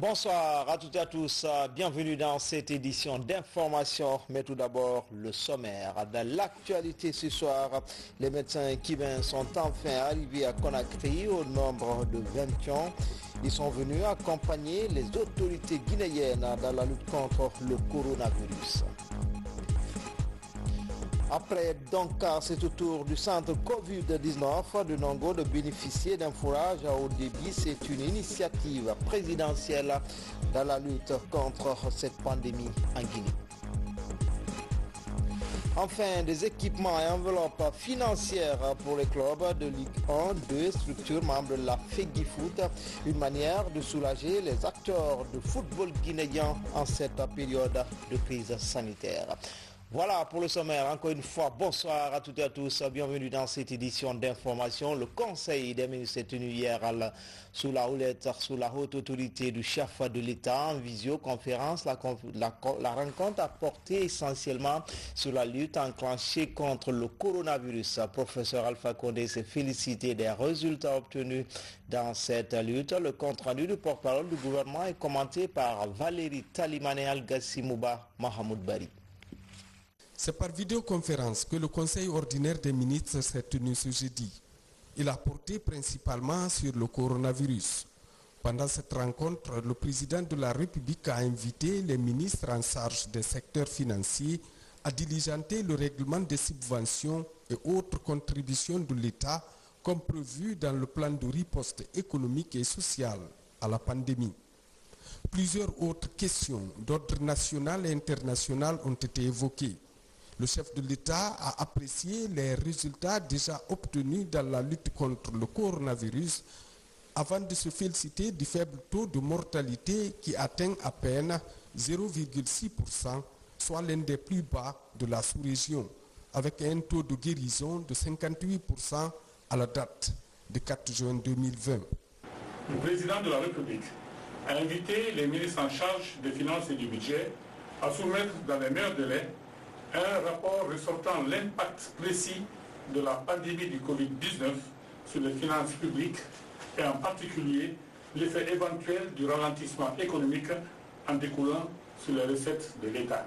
Bonsoir à toutes et à tous, bienvenue dans cette édition d'information, mais tout d'abord le sommaire. Dans l'actualité ce soir, les médecins cubains sont enfin arrivés à Conakry au nombre de 21. Ils sont venus accompagner les autorités guinéennes dans la lutte contre le coronavirus. Après Dakar, c'est au tour du centre Covid-19 de Nongo de bénéficier d'un fourrage à haut débit. C'est une initiative présidentielle dans la lutte contre cette pandémie en Guinée. Enfin, des équipements et enveloppes financières pour les clubs de Ligue 1, 2 structures membres de la FEGIFOOT, une manière de soulager les acteurs de football guinéen en cette période de crise sanitaire. Voilà pour le sommaire. Encore une fois, bonsoir à toutes et à tous. Bienvenue dans cette édition d'information. Le Conseil des ministres s'est tenu hier sous la houlette, sous la haute autorité du chef de l'État en visioconférence. La rencontre a porté essentiellement sur la lutte enclenchée contre le coronavirus. Professeur Alpha Condé s'est félicité des résultats obtenus dans cette lutte. Le compte-rendu du porte-parole du gouvernement est commenté par Valérie Talimane Al-Gassimouba Mahamoud Bari. C'est par vidéoconférence que le Conseil ordinaire des ministres s'est tenu ce jeudi. Il a porté principalement sur le coronavirus. Pendant cette rencontre, le président de la République a invité les ministres en charge des secteurs financiers à diligenter le règlement des subventions et autres contributions de l'État comme prévu dans le plan de riposte économique et social à la pandémie. Plusieurs autres questions d'ordre national et international ont été évoquées. Le chef de l'État a apprécié les résultats déjà obtenus dans la lutte contre le coronavirus avant de se féliciter du faible taux de mortalité qui atteint à peine 0,6%, soit l'un des plus bas de la sous-région, avec un taux de guérison de 58% à la date de 4 juin 2020. Le président de la République a invité les ministres en charge des finances et du budget à soumettre dans les meilleurs délais un rapport ressortant l'impact précis de la pandémie du Covid-19 sur les finances publiques et en particulier l'effet éventuel du ralentissement économique en découlant sur les recettes de l'État.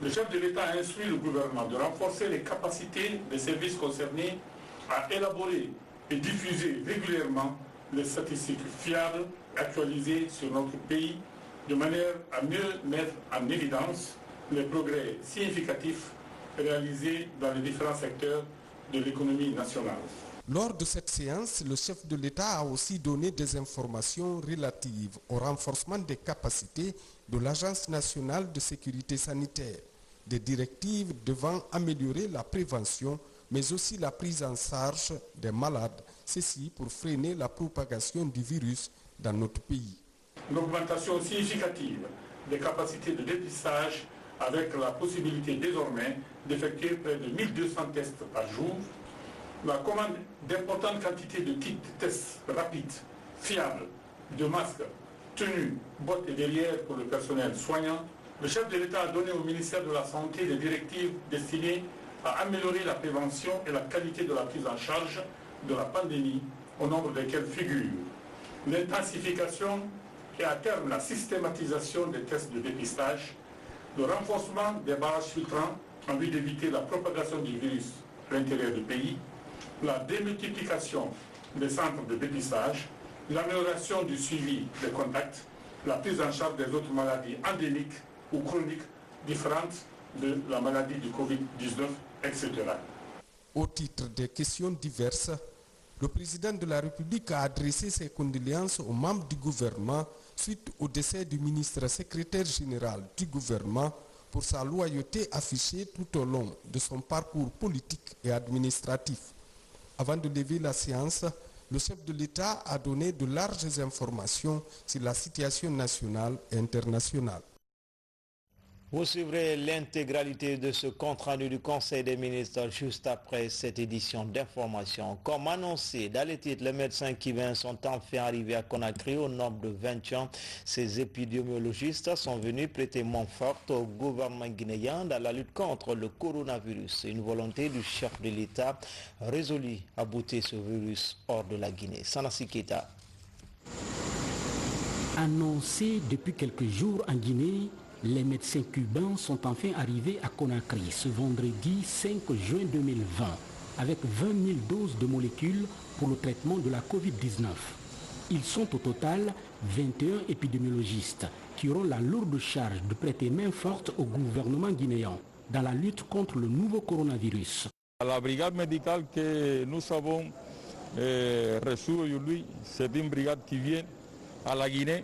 Le chef de l'État a instruit le gouvernement de renforcer les capacités des services concernés à élaborer et diffuser régulièrement les statistiques fiables actualisées sur notre pays de manière à mieux mettre en évidence les progrès significatifs réalisés dans les différents secteurs de l'économie nationale. Lors de cette séance, le chef de l'État a aussi donné des informations relatives au renforcement des capacités de l'Agence nationale de sécurité sanitaire, des directives devant améliorer la prévention, mais aussi la prise en charge des malades, ceci pour freiner la propagation du virus dans notre pays. L'augmentation significative des capacités de dépistage avec la possibilité désormais d'effectuer près de 1200 tests par jour, la commande d'importantes quantités de kits de tests rapides, fiables, de masques, tenues, bottes et derrières pour le personnel soignant, le chef de l'État a donné au ministère de la Santé des directives destinées à améliorer la prévention et la qualité de la prise en charge de la pandémie, au nombre desquelles figure l'intensification et à terme la systématisation des tests de dépistage, le renforcement des barrages filtrants en vue d'éviter la propagation du virus à l'intérieur du pays, la démultiplication des centres de dépistage, l'amélioration du suivi des contacts, la prise en charge des autres maladies endémiques ou chroniques différentes de la maladie du Covid-19, etc. Au titre des questions diverses, le président de la République a adressé ses condoléances aux membres du gouvernement suite au décès du ministre secrétaire général du gouvernement pour sa loyauté affichée tout au long de son parcours politique et administratif. Avant de lever la séance, le chef de l'État a donné de larges informations sur la situation nationale et internationale. Vous suivrez l'intégralité de ce compte-rendu du Conseil des ministres juste après cette édition d'information. Comme annoncé dans les titres, les médecins cubains sont enfin arrivés à Conakry au nombre de 21. Ces épidémiologistes sont venus prêter main forte au gouvernement guinéen dans la lutte contre le coronavirus. Une volonté du chef de l'État résolu à bouter ce virus hors de la Guinée. Sanassi Keita. Annoncés depuis quelques jours en Guinée, les médecins cubains sont enfin arrivés à Conakry ce vendredi 5 juin 2020 avec 20 000 doses de molécules pour le traitement de la Covid-19. Ils sont au total 21 épidémiologistes qui auront la lourde charge de prêter main forte au gouvernement guinéen dans la lutte contre le nouveau coronavirus. La brigade médicale que nous avons reçue aujourd'hui, c'est une brigade qui vient à la Guinée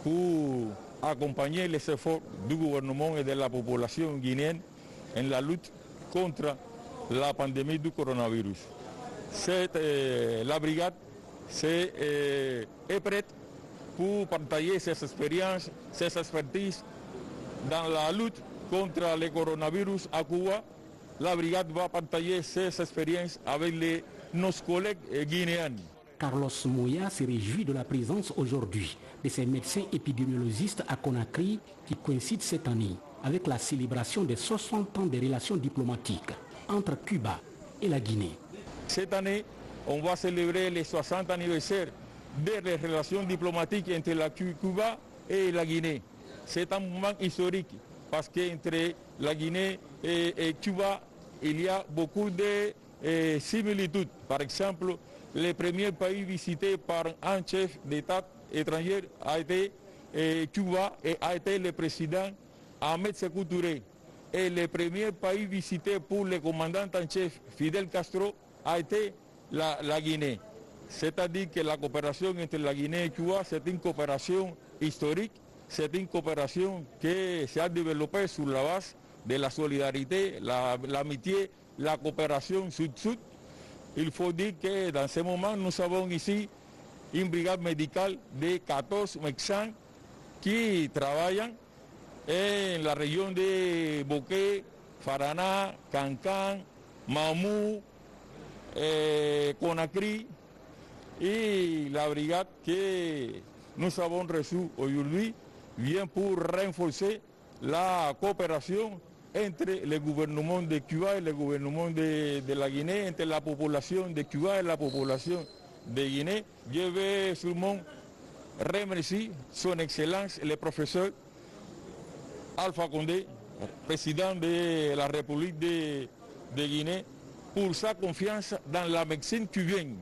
pour accompagner les efforts du gouvernement et de la population guinéenne en la lutte contre la pandémie du coronavirus. La brigade est prête pour partager ses expériences, ses expertises dans la lutte contre le coronavirus à Cuba. La brigade va partager ses expériences avec nos collègues guinéens. Carlos Moya se réjouit de la présence aujourd'hui de ces médecins épidémiologistes à Conakry qui coïncide cette année avec la célébration des 60 ans des relations diplomatiques entre Cuba et la Guinée. Cette année, on va célébrer les 60 anniversaires des relations diplomatiques entre la Cuba et la Guinée. C'est un moment historique parce qu'entre la Guinée et Cuba, il y a beaucoup de similitudes. Par exemple, le premier pays visité par un chef d'État étranger a été Cuba et a été le président Ahmed Sékou Touré. Et le premier pays visité pour le commandant en chef Fidel Castro a été la Guinée. C'est-à-dire que la coopération entre la Guinée et Cuba, c'est une coopération historique, c'est une coopération qui s'est développée sur la base de la solidarité, l'amitié, la coopération sud-sud. Il faut dire que dans ce moment, nous avons ici une brigade médicale de 14 médecins qui travaillent en la région de Boké, Farana, Cancan, Mamou, Conakry. Et la brigade que nous avons reçue aujourd'hui vient pour renforcer la coopération entre le gouvernement de Cuba et le gouvernement de la Guinée, entre la population de Cuba et la population de Guinée. Je vais sûrement remercier son Excellence, le professeur Alpha Condé, président de la République de Guinée, pour sa confiance dans la médecine cubaine.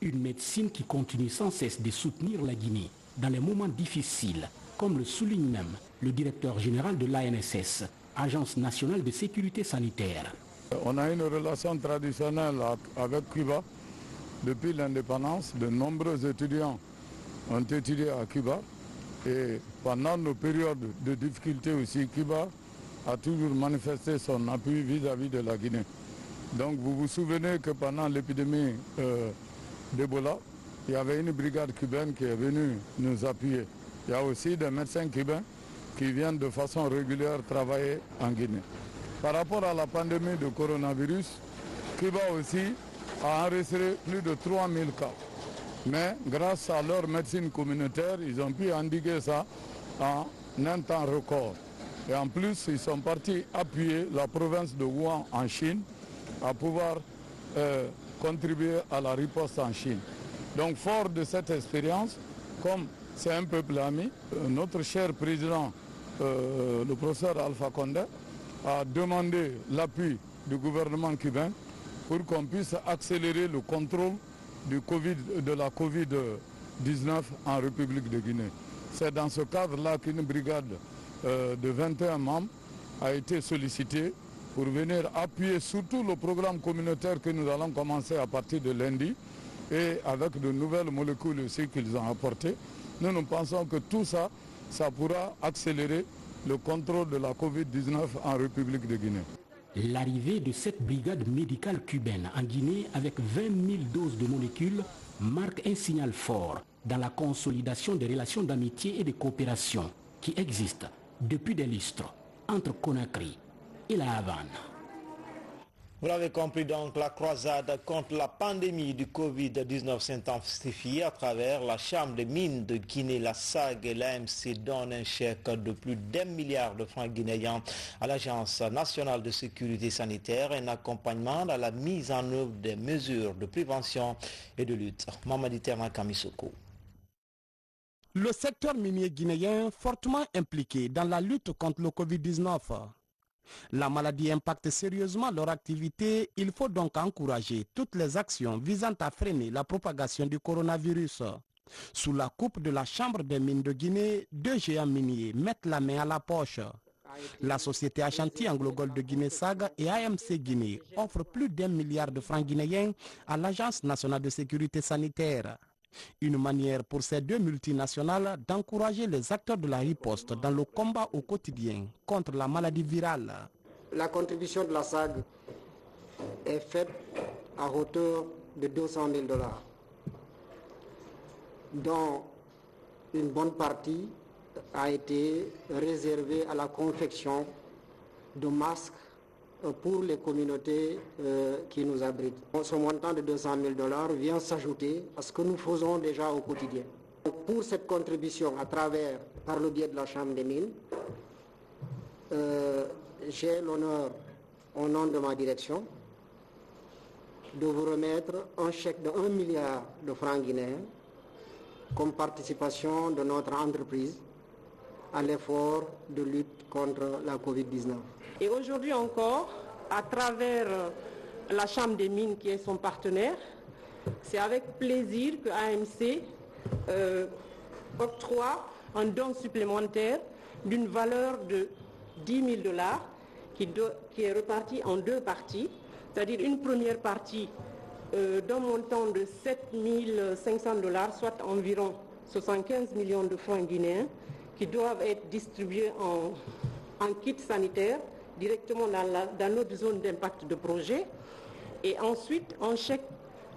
Une médecine qui continue sans cesse de soutenir la Guinée dans les moments difficiles, comme le souligne même le directeur général de l'ANSS, Agence nationale de sécurité sanitaire. On a une relation traditionnelle avec Cuba. Depuis l'indépendance, de nombreux étudiants ont étudié à Cuba. Et pendant nos périodes de difficulté aussi, Cuba a toujours manifesté son appui vis-à-vis de la Guinée. Donc vous vous souvenez que pendant l'épidémie d'Ebola, il y avait une brigade cubaine qui est venue nous appuyer. Il y a aussi des médecins cubains qui viennent de façon régulière travailler en Guinée. Par rapport à la pandémie de coronavirus, Cuba aussi a enregistré plus de 3000 cas. Mais grâce à leur médecine communautaire, ils ont pu endiguer ça en un temps record. Et en plus, ils sont partis appuyer la province de Wuhan en Chine à pouvoir contribuer à la riposte en Chine. Donc fort de cette expérience, comme c'est un peuple ami, notre cher président, le professeur Alpha Condé, a demandé l'appui du gouvernement cubain pour qu'on puisse accélérer le contrôle de la Covid-19 en République de Guinée. C'est dans ce cadre-là qu'une brigade de 21 membres a été sollicitée pour venir appuyer surtout le programme communautaire que nous allons commencer à partir de lundi et avec de nouvelles molécules aussi qu'ils ont apportées. Nous pensons que tout ça, ça pourra accélérer le contrôle de la Covid-19 en République de Guinée. L'arrivée de cette brigade médicale cubaine en Guinée avec 20 000 doses de molécules marque un signal fort dans la consolidation des relations d'amitié et de coopération qui existent depuis des lustres entre Conakry et la Havane. Vous l'avez compris donc, la croisade contre la pandémie du Covid-19 s'intensifie à travers la Chambre des mines de Guinée. La SAG et l'AMC donnent un chèque de plus d'1 milliard de francs guinéens à l'Agence nationale de sécurité sanitaire, un accompagnement dans la mise en œuvre des mesures de prévention et de lutte. Mamadi Terna Kamisoko. Le secteur minier guinéen fortement impliqué dans la lutte contre le Covid-19. La maladie impacte sérieusement leur activité. Il faut donc encourager toutes les actions visant à freiner la propagation du coronavirus. Sous la coupe de la Chambre des mines de Guinée, 2 géants miniers mettent la main à la poche. La société Ashanti Anglo-Gold de Guinée-SAG et AMC Guinée offrent plus d'1 milliard de francs guinéens à l'Agence nationale de sécurité sanitaire. Une manière pour ces 2 multinationales d'encourager les acteurs de la riposte dans le combat au quotidien contre la maladie virale. La contribution de la SAG est faite à hauteur de 200 000 $, dont une bonne partie a été réservée à la confection de masques pour les communautés qui nous abritent. Ce montant de 200 000 $ vient s'ajouter à ce que nous faisons déjà au quotidien. Pour cette contribution par le biais de la Chambre des mines, j'ai l'honneur, au nom de ma direction, de vous remettre un chèque de 1 milliard de francs guinéens comme participation de notre entreprise à l'effort de lutte contre la Covid-19. Et aujourd'hui encore, à travers la Chambre des mines qui est son partenaire, c'est avec plaisir que AMC octroie un don supplémentaire d'une valeur de 10 000 $ qui est reparti en 2 parties, c'est-à-dire une première partie d'un montant de 7 500 $, soit environ 75 millions de francs guinéens, qui doivent être distribués en kit sanitaire directement dans notre zone d'impact de projet, et ensuite un chèque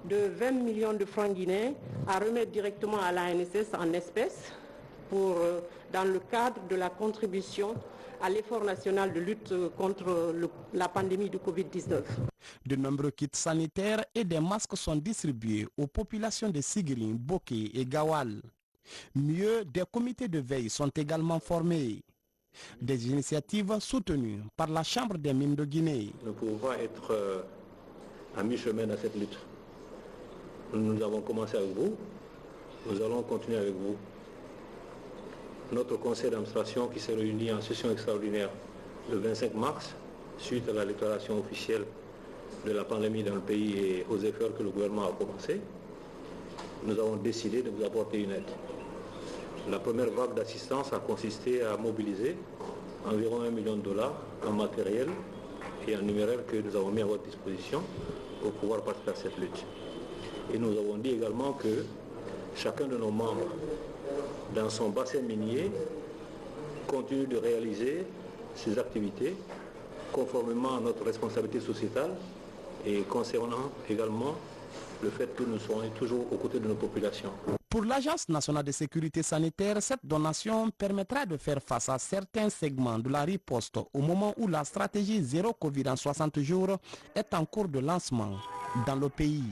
de 20 millions de francs guinéens à remettre directement à l'ANSS en espèces dans le cadre de la contribution à l'effort national de lutte contre la pandémie de Covid-19. De nombreux kits sanitaires et des masques sont distribués aux populations de Sigiri, Boké et Gawal. Mieux, des comités de veille sont également formés. Des initiatives soutenues par la Chambre des mines de Guinée. Nous ne pouvons pas être à mi-chemin dans cette lutte. Nous avons commencé avec vous, nous allons continuer avec vous. Notre conseil d'administration qui s'est réuni en session extraordinaire le 25 mars, suite à la déclaration officielle de la pandémie dans le pays et aux efforts que le gouvernement a commencé, nous avons décidé de vous apporter une aide. La première vague d'assistance a consisté à mobiliser environ 1 million de dollars en matériel et en numéraire que nous avons mis à votre disposition pour pouvoir participer à cette lutte. Et nous avons dit également que chacun de nos membres dans son bassin minier continue de réaliser ses activités conformément à notre responsabilité sociétale et concernant également le fait que nous soyons toujours aux côtés de nos populations. Pour l'Agence nationale de sécurité sanitaire, cette donation permettra de faire face à certains segments de la riposte au moment où la stratégie zéro Covid en 60 jours est en cours de lancement dans le pays.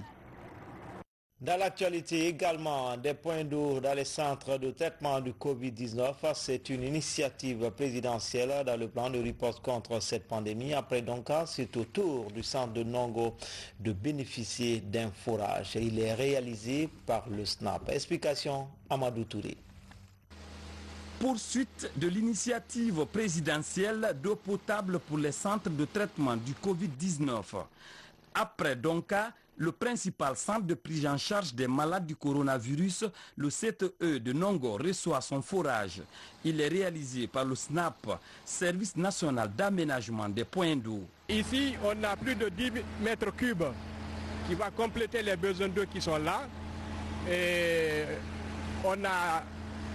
Dans l'actualité également, des points d'eau dans les centres de traitement du Covid-19, c'est une initiative présidentielle dans le plan de riposte contre cette pandémie. Après donc, c'est au tour du centre de Nongo de bénéficier d'un forage. Il est réalisé par le SNAP. Explication, Amadou Touré. Poursuite de l'initiative présidentielle d'eau potable pour les centres de traitement du Covid-19. Après Donka, le principal centre de prise en charge des malades du coronavirus, le CTE de Nongo, reçoit son forage. Il est réalisé par le SNAP, Service national d'aménagement des points d'eau. Ici, on a plus de 10 mètres cubes qui va compléter les besoins d'eau qui sont là. Et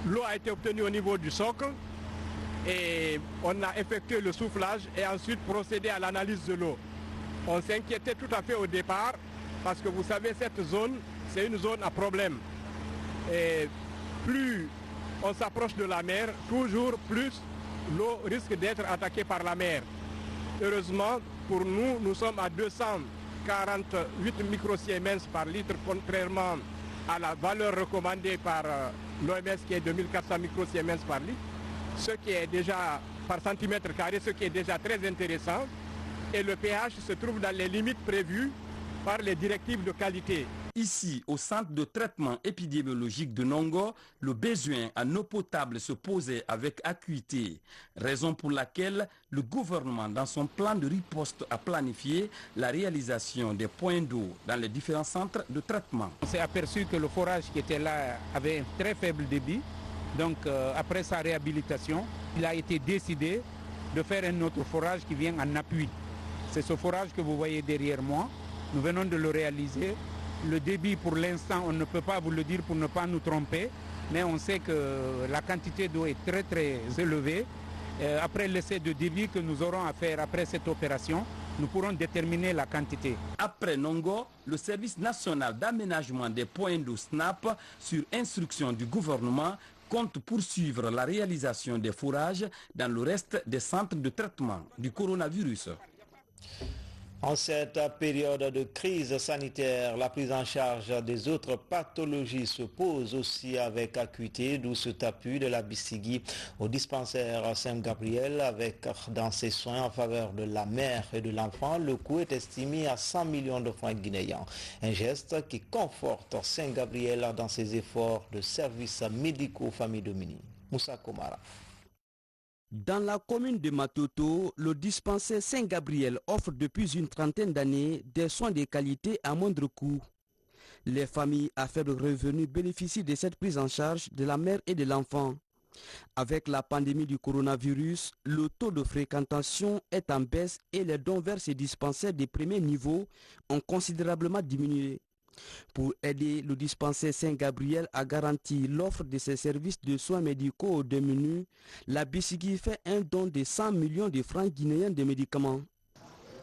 l'eau a été obtenue au niveau du socle et on a effectué le soufflage et ensuite procédé à l'analyse de l'eau. On s'inquiétait tout à fait au départ parce que vous savez, cette zone, c'est une zone à problème. Et plus on s'approche de la mer, toujours plus l'eau risque d'être attaquée par la mer. Heureusement, pour nous, nous sommes à 248 microsiemens par litre, contrairement à la valeur recommandée par l'OMS qui est de 1400 microsiemens par litre, ce qui est déjà par centimètre carré, ce qui est déjà très intéressant. Et le pH se trouve dans les limites prévues par les directives de qualité. Ici, au centre de traitement épidémiologique de Nongo, le besoin en eau potable se posait avec acuité, raison pour laquelle le gouvernement, dans son plan de riposte, a planifié la réalisation des points d'eau dans les différents centres de traitement. On s'est aperçu que le forage qui était là avait un très faible débit, donc après sa réhabilitation, il a été décidé de faire un autre forage qui vient en appui. C'est ce forage que vous voyez derrière moi, nous venons de le réaliser. Le débit pour l'instant, on ne peut pas vous le dire pour ne pas nous tromper, mais on sait que la quantité d'eau est très élevée. Après l'essai de débit que nous aurons à faire après cette opération, nous pourrons déterminer la quantité. Après Nongo, le service national d'aménagement des points d'eau SNAP, sur instruction du gouvernement, compte poursuivre la réalisation des forages dans le reste des centres de traitement du coronavirus. En cette période de crise sanitaire, la prise en charge des autres pathologies se pose aussi avec acuité, d'où cet appui de la Bissigui au dispensaire Saint-Gabriel avec dans ses soins en faveur de la mère et de l'enfant. Le coût est estimé à 100 millions de francs guinéens. Un geste qui conforte Saint-Gabriel dans ses efforts de services médicaux aux familles démunies. Moussa Komara. Dans la commune de Matoto, le dispensaire Saint-Gabriel offre depuis une trentaine d'années des soins de qualité à moindre coût. Les familles à faible revenu bénéficient de cette prise en charge de la mère et de l'enfant. Avec la pandémie du coronavirus, le taux de fréquentation est en baisse et les dons vers ces dispensaires de premier niveau ont considérablement diminué. Pour aider le dispensaire Saint-Gabriel à garantir l'offre de ses services de soins médicaux aux démunis, la Bissigui fait un don de 100 millions de francs guinéens de médicaments.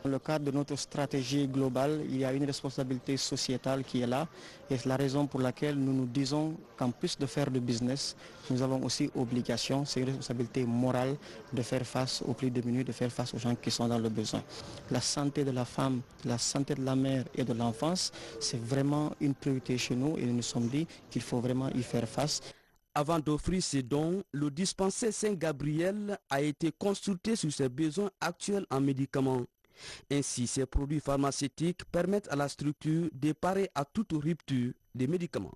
Dans le cadre de notre stratégie globale, il y a une responsabilité sociétale qui est là et c'est la raison pour laquelle nous nous disons qu'en plus de faire du business, nous avons aussi obligation, c'est une responsabilité morale de faire face aux plus démunis, de faire face aux gens qui sont dans le besoin. La santé de la femme, la santé de la mère et de l'enfance, c'est vraiment une priorité chez nous et nous nous sommes dit qu'il faut vraiment y faire face. Avant d'offrir ces dons, le dispensaire Saint-Gabriel a été consulté sur ses besoins actuels en médicaments. Ainsi, ces produits pharmaceutiques permettent à la structure de parer à toute rupture des médicaments.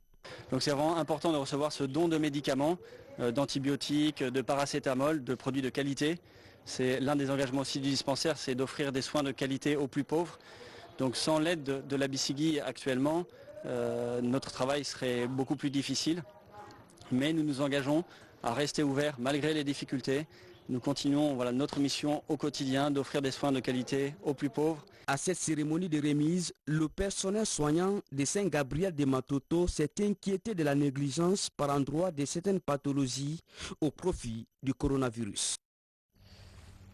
Donc c'est vraiment important de recevoir ce don de médicaments, d'antibiotiques, de paracétamol, de produits de qualité. C'est l'un des engagements aussi du dispensaire, c'est d'offrir des soins de qualité aux plus pauvres. Donc sans l'aide de la Bissigui actuellement, notre travail serait beaucoup plus difficile. Mais nous nous engageons à rester ouverts malgré les difficultés. Nous continuons notre mission au quotidien d'offrir des soins de qualité aux plus pauvres. À cette cérémonie de remise, le personnel soignant de Saint-Gabriel de Matoto s'est inquiété de la négligence par endroit de certaines pathologies au profit du coronavirus.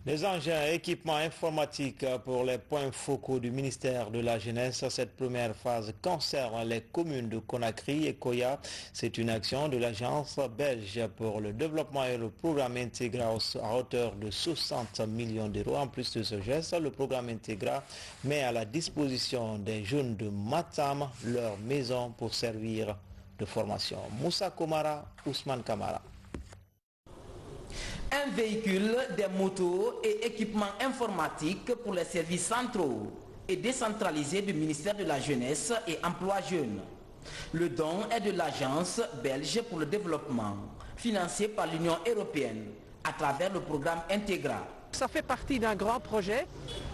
Les engins et équipements informatiques pour les points focaux du ministère de la Jeunesse. Cette première phase concerne les communes de Conakry et Koya. C'est une action de l'Agence belge pour le développement et le programme Intégra à hauteur de 60 millions d'euros. En plus de ce geste, le programme Intégra met à la disposition des jeunes de Matam leur maison pour servir de formation. Moussa Komara, Ousmane Kamara. Un véhicule, des motos et équipements informatiques pour les services centraux et décentralisés du ministère de la Jeunesse et Emploi Jeune. Le don est de l'Agence belge pour le développement, financé par l'Union européenne à travers le programme Intégra. Ça fait partie d'un grand projet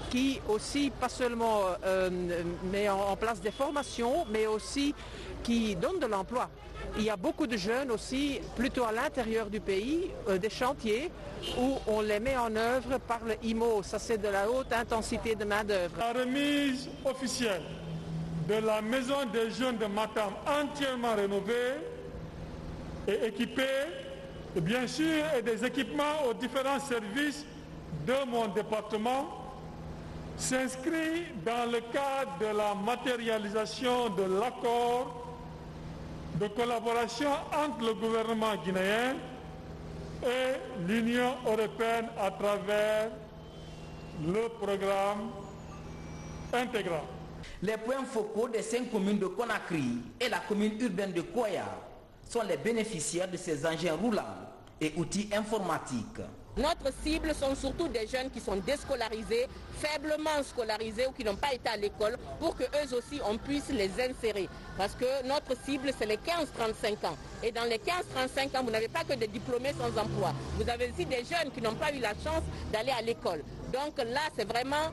qui aussi, pas seulement met en place des formations, mais aussi qui donne de l'emploi. Il y a beaucoup de jeunes aussi, plutôt à l'intérieur du pays, des chantiers où on les met en œuvre par le IMO. Ça, c'est de la haute intensité de main-d'œuvre. La remise officielle de la maison des jeunes de Matam entièrement rénovée et équipée, et bien sûr, et des équipements aux différents services de mon département s'inscrit dans le cadre de la matérialisation de l'accord de collaboration entre le gouvernement guinéen et l'Union européenne à travers le programme Intégra. Les points focaux des 5 communes de Conakry et la commune urbaine de Koya sont les bénéficiaires de ces engins roulants et outils informatiques. Notre cible sont surtout des jeunes qui sont déscolarisés, faiblement scolarisés ou qui n'ont pas été à l'école pour qu'eux aussi on puisse les insérer. Parce que notre cible c'est les 15-35 ans. Et dans les 15-35 ans, vous n'avez pas que des diplômés sans emploi. Vous avez aussi des jeunes qui n'ont pas eu la chance d'aller à l'école. Donc là c'est vraiment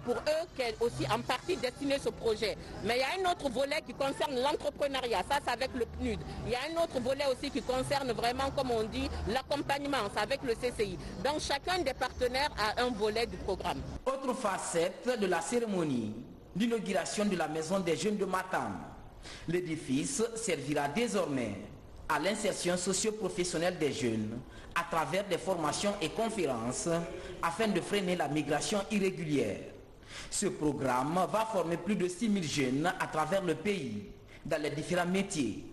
pour eux qu'est aussi en partie destiné ce projet. Mais il y a un autre volet qui concerne l'entrepreneuriat, ça c'est avec le PNUD. Il y a un autre volet aussi qui concerne vraiment, comme on dit, l'accompagnement, c'est avec le CCI. Donc chacun des partenaires a un volet du programme. Autre facette de la cérémonie, l'inauguration de la maison des jeunes de Matam. L'édifice servira désormais à l'insertion socio-professionnelle des jeunes à travers des formations et conférences afin de freiner la migration irrégulière. Ce programme va former plus de 6 000 jeunes à travers le pays dans les différents métiers.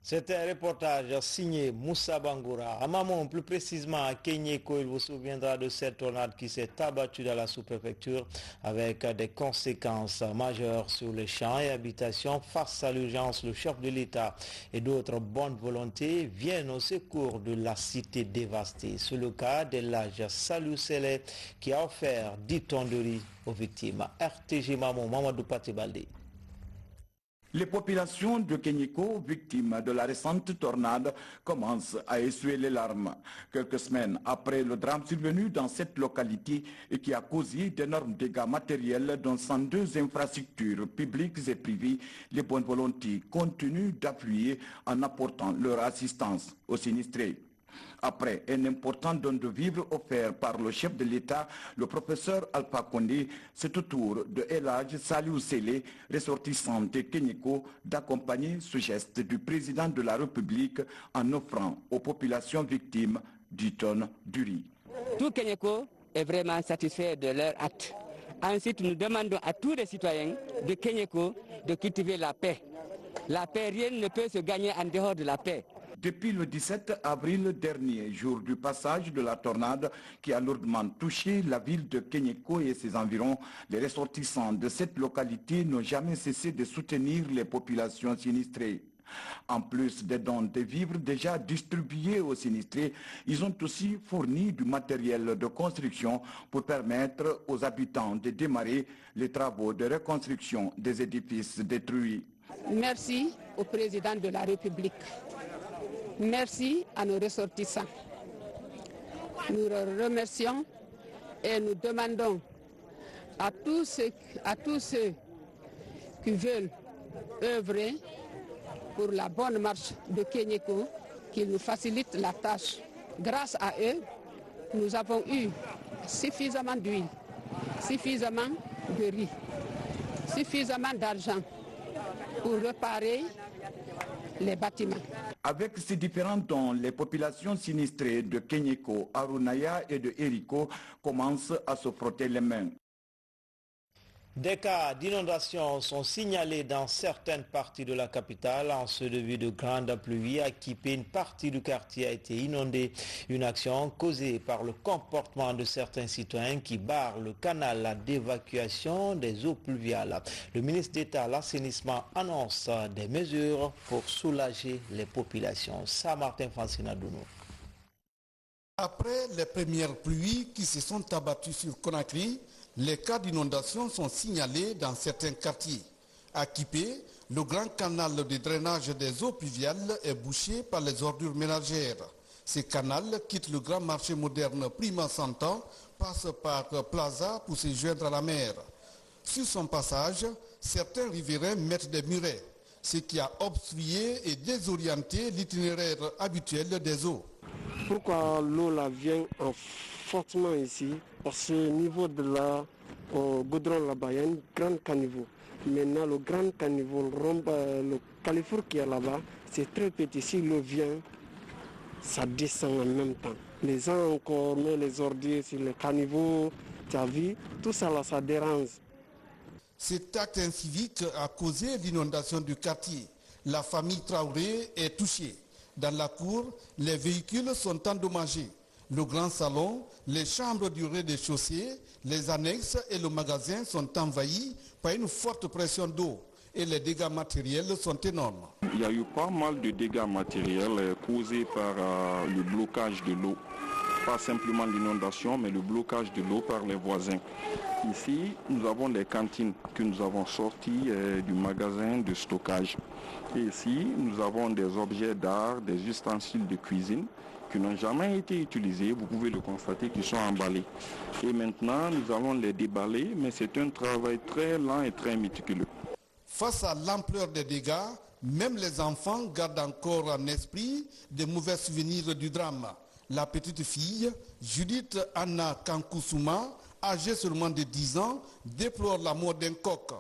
C'était un reportage signé Moussa Bangoura. À Mamon, plus précisément à Kenyeko, il vous souviendra de cette tornade qui s'est abattue dans la sous-préfecture avec des conséquences majeures sur les champs et habitations. Face à l'urgence, le chef de l'État et d'autres bonnes volontés viennent au secours de la cité dévastée. C'est le cas d'Elhadj Salou Sele qui a offert 10 tonnes de riz aux victimes. RTG Mamon, Mamadou Paté-Baldé. Les populations de Kenyeko, victimes de la récente tornade, commencent à essuyer les larmes. Quelques semaines après le drame survenu dans cette localité et qui a causé d'énormes dégâts matériels dans 102 infrastructures publiques et privées, les bonnes volontés continuent d'appuyer en apportant leur assistance aux sinistrés. Après un important don de vivres offert par le chef de l'État, le professeur Alpha Condé, c'est au tour de Elhadj Salou Sele, ressortissant de Kenyeko, d'accompagner ce geste du président de la République en offrant aux populations victimes 10 tonnes de riz. Tout Kenyeko est vraiment satisfait de leur acte. Ensuite, nous demandons à tous les citoyens de Kenyeko de cultiver la paix. La paix, rien ne peut se gagner en dehors de la paix. Depuis le 17 avril dernier, jour du passage de la tornade qui a lourdement touché la ville de Kenyeko et ses environs, les ressortissants de cette localité n'ont jamais cessé de soutenir les populations sinistrées. En plus des dons de vivres déjà distribués aux sinistrés, ils ont aussi fourni du matériel de construction pour permettre aux habitants de démarrer les travaux de reconstruction des édifices détruits. Merci au président de la République. Merci à nos ressortissants. Nous leur remercions et nous demandons à tous ceux qui veulent œuvrer pour la bonne marche de Kenyeko qu'ils nous facilitent la tâche. Grâce à eux, nous avons eu suffisamment d'huile, suffisamment de riz, suffisamment d'argent pour réparer les bâtiments. Avec ces différents dons, les populations sinistrées de Kenyeko, Arunaya et de Eriko commencent à se frotter les mains. Des cas d'inondation sont signalés dans certaines parties de la capitale. En ce début de grande pluie, à Kipé, une partie du quartier a été inondée. Une action causée par le comportement de certains citoyens qui barrent le canal d'évacuation des eaux pluviales. Le ministre d'État à l'assainissement annonce des mesures pour soulager les populations. Saint-Martin Francina Dounou. Après les premières pluies qui se sont abattues sur Conakry, les cas d'inondation sont signalés dans certains quartiers. À Kipé, le grand canal de drainage des eaux pluviales est bouché par les ordures ménagères. Ce canal quitte le grand marché moderne Prima Santan, passe par Plaza pour se joindre à la mer. Sur son passage, certains riverains mettent des murets, ce qui a obstrué et désorienté l'itinéraire habituel des eaux. Pourquoi l'eau là vient fortement ici? Parce que au niveau de la goudron là-bas, il y a un grand caniveau. Maintenant, le grand caniveau, le califour qui est là-bas, c'est très petit. Si l'eau vient, ça descend en même temps. Les gens encore mettent les ordures sur le caniveau, tu as vu, tout ça là, ça dérange. Cet acte incivique a causé l'inondation du quartier. La famille Traoré est touchée. Dans la cour, les véhicules sont endommagés. Le grand salon, les chambres du rez-de-chaussée, les annexes et le magasin sont envahis par une forte pression d'eau. et les dégâts matériels sont énormes. Il y a eu pas mal de dégâts matériels causés par le blocage de l'eau. Pas simplement l'inondation, mais le blocage de l'eau par les voisins. Ici, nous avons les cantines que nous avons sorties du magasin de stockage. Et ici, nous avons des objets d'art, des ustensiles de cuisine qui n'ont jamais été utilisés. Vous pouvez le constater, qui sont emballés. Et maintenant, nous allons les déballer, mais c'est un travail très lent et très méticuleux. Face à l'ampleur des dégâts, même les enfants gardent encore en esprit de mauvais souvenirs du drame. La petite fille, Judith Anna Kankoussouma, âgée seulement de 10 ans, déplore la mort d'un coq.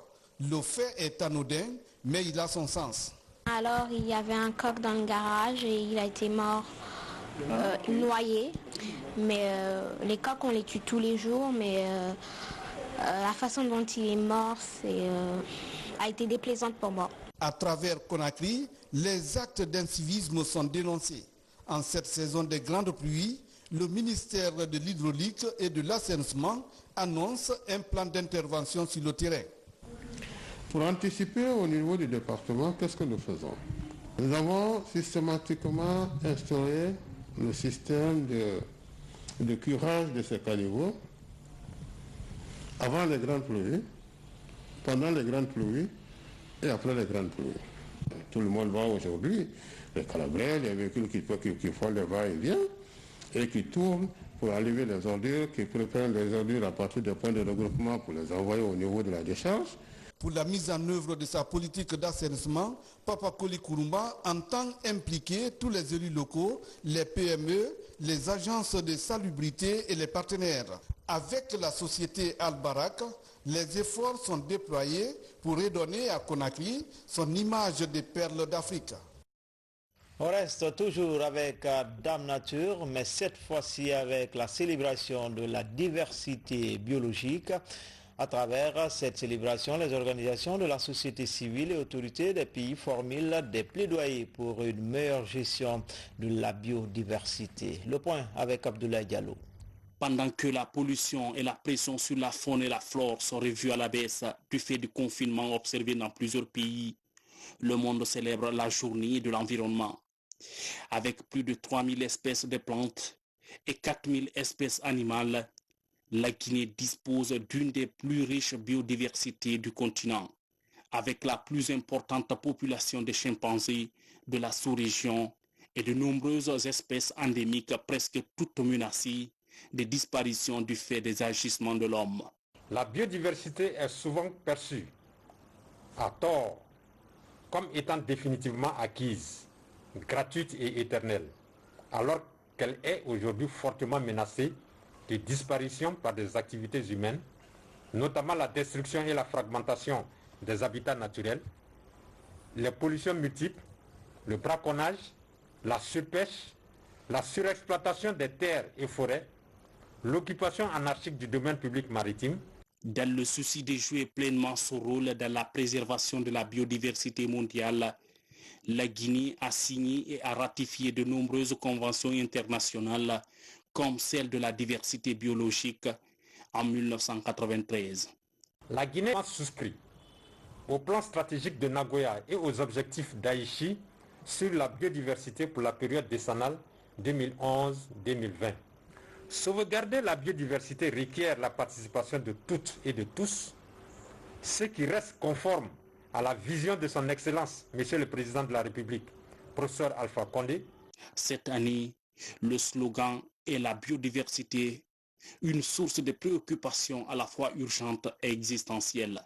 Le fait est anodin, mais il a son sens. Alors, il y avait un coq dans le garage et il a été mort, noyé. Mais les coqs, on les tue tous les jours, mais la façon dont il est mort a été déplaisante pour moi. À travers Conakry, les actes d'incivisme sont dénoncés. En cette saison de grandes pluies, le ministère de l'Hydraulique et de l'Assainissement annonce un plan d'intervention sur le terrain. Pour anticiper au niveau du département, qu'est-ce que nous faisons? Nous avons systématiquement instauré le système de curage de ces caniveaux avant les grandes pluies, pendant les grandes pluies et après les grandes pluies. Tout le monde voit aujourd'hui les calabrés, les véhicules qui font le va-et-vient et qui tournent pour enlever les ordures, qui préparent les ordures à partir des points de regroupement pour les envoyer au niveau de la décharge. Pour la mise en œuvre de sa politique d'assainissement, Papa Koli Kouroumba entend impliquer tous les élus locaux, les PME, les agences de salubrité et les partenaires. Avec la société Al-Barak, les efforts sont déployés pour redonner à Conakry son image de perle d'Afrique. On reste toujours avec Dame Nature, mais cette fois-ci avec la célébration de la diversité biologique. À travers cette célébration, les organisations de la société civile et autorités des pays formulent des plaidoyers pour une meilleure gestion de la biodiversité. Le point avec Abdoulaye Diallo. Pendant que la pollution et la pression sur la faune et la flore sont revues à la baisse du fait du confinement observé dans plusieurs pays, le monde célèbre la journée de l'environnement. Avec plus de 3000 espèces de plantes et 4000 espèces animales, la Guinée dispose d'une des plus riches biodiversités du continent, avec la plus importante population de chimpanzés de la sous-région et de nombreuses espèces endémiques presque toutes menacées de disparition du fait des agissements de l'homme. La biodiversité est souvent perçue, à tort, comme étant définitivement acquise, gratuite et éternelle, alors qu'elle est aujourd'hui fortement menacée de disparition par des activités humaines, notamment la destruction et la fragmentation des habitats naturels, les pollutions multiples, le braconnage, la surpêche, la surexploitation des terres et forêts, l'occupation anarchique du domaine public maritime. Dans le souci de jouer pleinement son rôle dans la préservation de la biodiversité mondiale, la Guinée a signé et a ratifié de nombreuses conventions internationales comme celle de la diversité biologique en 1993. La Guinée a souscrit au plan stratégique de Nagoya et aux objectifs d'Aichi sur la biodiversité pour la période décennale 2011-2020. Sauvegarder la biodiversité requiert la participation de toutes et de tous, ce qui reste conforme à la vision de son Excellence, Monsieur le Président de la République, professeur Alpha Condé. Cette année, le slogan est la biodiversité, une source de préoccupation à la fois urgente et existentielle.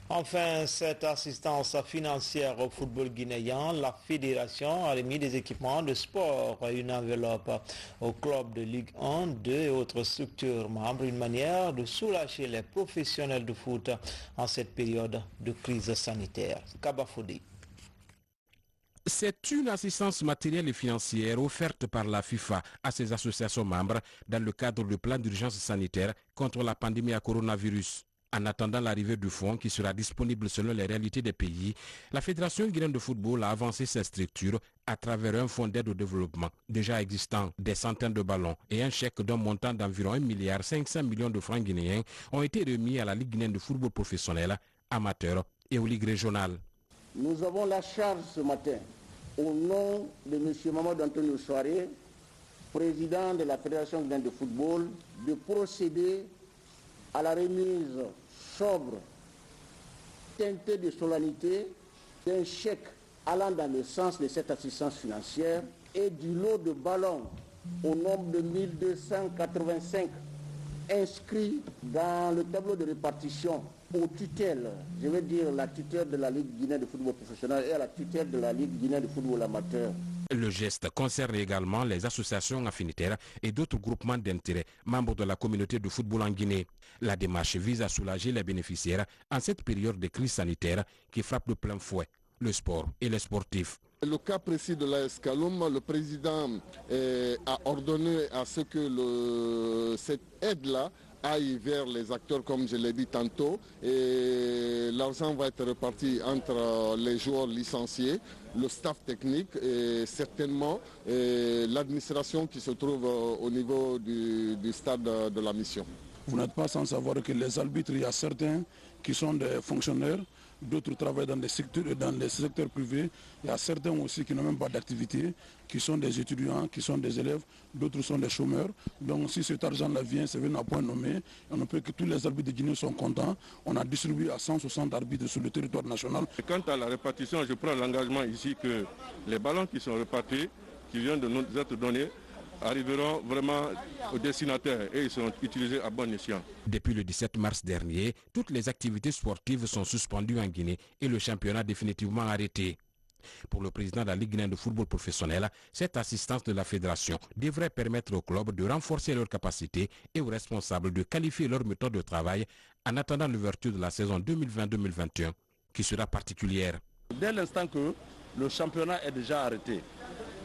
Enfin, cette assistance financière au football guinéen, la fédération a remis des équipements de sport, une enveloppe au club de Ligue 1, 2 et autres structures membres, une manière de soulager les professionnels de foot en cette période de crise sanitaire. Kabafodi. C'est une assistance matérielle et financière offerte par la FIFA à ses associations membres dans le cadre du plan d'urgence sanitaire contre la pandémie à coronavirus. En attendant l'arrivée du fonds qui sera disponible selon les réalités des pays, la Fédération guinéenne de football a avancé ses structures à travers un fonds d'aide au développement déjà existant, des centaines de ballons et un chèque d'un montant d'environ 1,5 milliard de francs guinéens ont été remis à la Ligue guinéenne de football professionnel, amateur et aux ligues régionales. Nous avons la charge ce matin, au nom de M. Mamadou Antonio Soare, président de la Fédération guinéenne de football, de procéder à la remise sobre, teintée de solennité, d'un chèque allant dans le sens de cette assistance financière et du lot de ballons au nombre de 1285 inscrits dans le tableau de répartition aux tutelles, je veux dire la tutelle de la Ligue guinéenne de football professionnel et à la tutelle de la Ligue guinéenne de football amateur. Le geste concerne également les associations affinitaires et d'autres groupements d'intérêt, membres de la communauté de football en Guinée. La démarche vise à soulager les bénéficiaires en cette période de crise sanitaire qui frappe de plein fouet le sport et les sportifs. Le cas précis de l'AS Kaloum, le président a ordonné à ce que cette aide-là aille vers les acteurs, comme je l'ai dit tantôt, et l'argent va être réparti entre les joueurs licenciés, le staff technique et certainement l'administration qui se trouve au niveau du stade de la mission. Vous n'êtes pas sans savoir que les arbitres, il y a certains qui sont des fonctionnaires, d'autres travaillent dans des secteurs privés, il y a certains aussi qui n'ont même pas d'activité, qui sont des étudiants, qui sont des élèves, d'autres sont des chômeurs. Donc si cet argent-là vient, c'est venu à point nommé, on ne peut que tous les arbitres de Guinée sont contents. On a distribué à 160 arbitres sur le territoire national. Quant à la répartition, je prends l'engagement ici que les ballons qui sont répartis, qui viennent de nous être donnés, arriveront vraiment aux destinataires et ils seront utilisés à bon escient. Depuis le 17 mars dernier, toutes les activités sportives sont suspendues en Guinée et le championnat définitivement arrêté. Pour le président de la Ligue guinéenne de football professionnel, cette assistance de la fédération devrait permettre aux clubs de renforcer leurs capacités et aux responsables de qualifier leur méthode de travail en attendant l'ouverture de la saison 2020-2021 qui sera particulière. Dès l'instant que le championnat est déjà arrêté,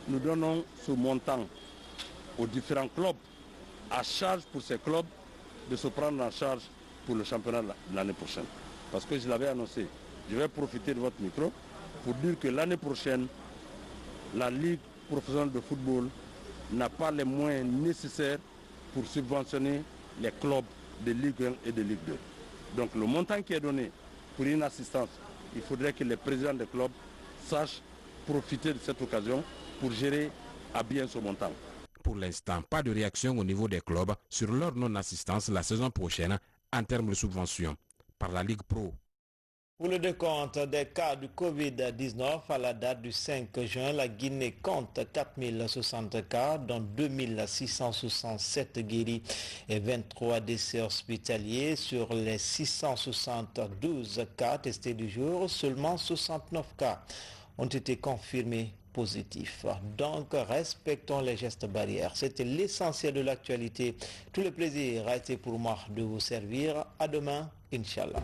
nous donnons ce montant aux différents clubs, à charge pour ces clubs de se prendre en charge pour le championnat de l'année prochaine. Parce que je l'avais annoncé, je vais profiter de votre micro pour dire que l'année prochaine, la Ligue professionnelle de football n'a pas les moyens nécessaires pour subventionner les clubs de Ligue 1 et de Ligue 2. Donc le montant qui est donné pour une assistance, il faudrait que les présidents des clubs sachent profiter de cette occasion pour gérer à bien ce montant. Pour l'instant, pas de réaction au niveau des clubs sur leur non-assistance la saison prochaine en termes de subventions par la Ligue Pro. Pour le décompte des cas du Covid-19 à la date du 5 juin, la Guinée compte 4060 cas, dont 2667 guéris et 23 décès hospitaliers. Sur les 672 cas testés du jour, seulement 69 cas ont été confirmés positifs. Donc, respectons les gestes barrières. C'était l'essentiel de l'actualité. Tout le plaisir a été pour moi de vous servir. À demain, Inch'Allah.